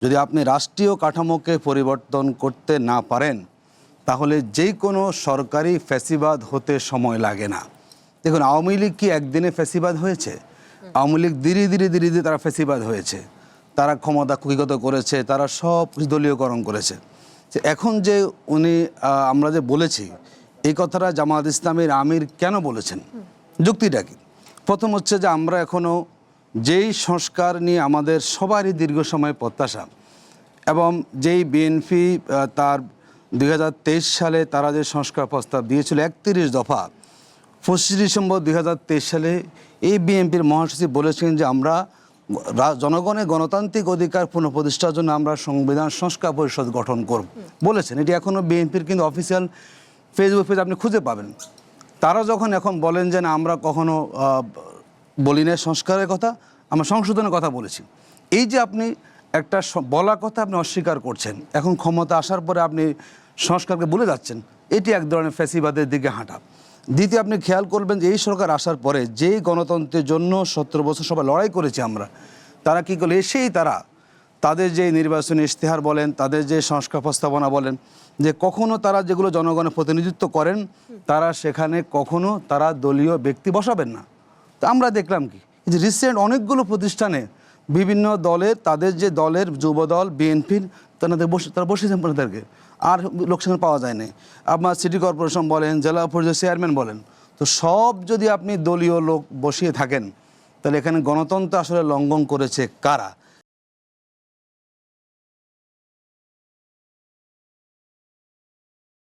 যদি আপনি রাষ্ট্রীয় কাঠামোকে পরিবর্তন করতে না পারেন তাহলে যে কোনো সরকারি ফ্যাসিবাদ হতে সময় লাগে না। দেখুন, আওয়ামী লীগ কি একদিনে ফ্যাসিবাদ হয়েছে? আওয়ামী লীগ ধীরে ধীরে ধীরে ধীরে তারা ফ্যাসিবাদ হয়েছে, তারা ক্ষমতা কুক্ষিগত করেছে, তারা সব দলীয়করণ করেছে। এখন যে উনি আমরা যে বলেছি এই কথাটা জামায়াত ইসলামীর আমির কেন বলেছেন, যুক্তিটা কি? প্রথম হচ্ছে যে আমরা এখনও যেই সংস্কার নিয়ে আমাদের সবারই দীর্ঘ সময় প্রত্যাশা, এবং যেই বিএনপি তার 2023 সালে তারা যে সংস্কার প্রস্তাব দিয়েছিল 31 দফা, 25 ডিসেম্বর 2023 সালে এই বিএনপির মহাসচিব বলেছেন যে আমরা জনগণের গণতান্ত্রিক অধিকার পুনঃপ্রতিষ্ঠার জন্য আমরা সংবিধান সংস্কার পরিষদ গঠন করব বলেছেন। এটি এখনও বিএনপির কিন্তু অফিসিয়াল ফেসবুক পেজ আপনি খুঁজে পাবেন। তারা যখন এখন বলেন যে না আমরা কখনো বলি না সংস্কারের কথা, আমরা সংশোধনের কথা বলেছি, এই যে আপনি একটা বলা কথা আপনি অস্বীকার করছেন, এখন ক্ষমতা আসার পরে আপনি সংস্কারকে ভুলে যাচ্ছেন, এটি এক ধরনের ফ্যাসিবাদের দিকে হাঁটা। দ্বিতীয়, আপনি খেয়াল করবেন যে এই সরকার আসার পরে যেই গণতন্ত্রের জন্য 17 বছর সবাই লড়াই করেছি আমরা, তারা কী করলে এসেই তারা তাদের যে নির্বাচনী ইশতেহার বলেন, তাদের যে সংস্কার প্রস্তাবনা বলেন, যে কখনো তারা যেগুলো জনগণের প্রতিনিধিত্ব করেন তারা সেখানে কখনো তারা দলীয় ব্যক্তি বসাবেন না। তো আমরা দেখলাম কি যে রিসেন্ট অনেকগুলো প্রতিষ্ঠানে বিভিন্ন দলের তাদের যে দলের যুবদল বিএনপির তারা বসেছেন তাদেরকে, আর লোকসান পাওয়া যায় না। আপনার সিটি কর্পোরেশন বলেন, জেলা পরিষদের চেয়ারম্যান বলেন, তো সব যদি আপনি দলীয় লোক বসিয়ে থাকেন তাহলে এখানে গণতন্ত্র আসলে লঙ্ঘন করেছে কারা?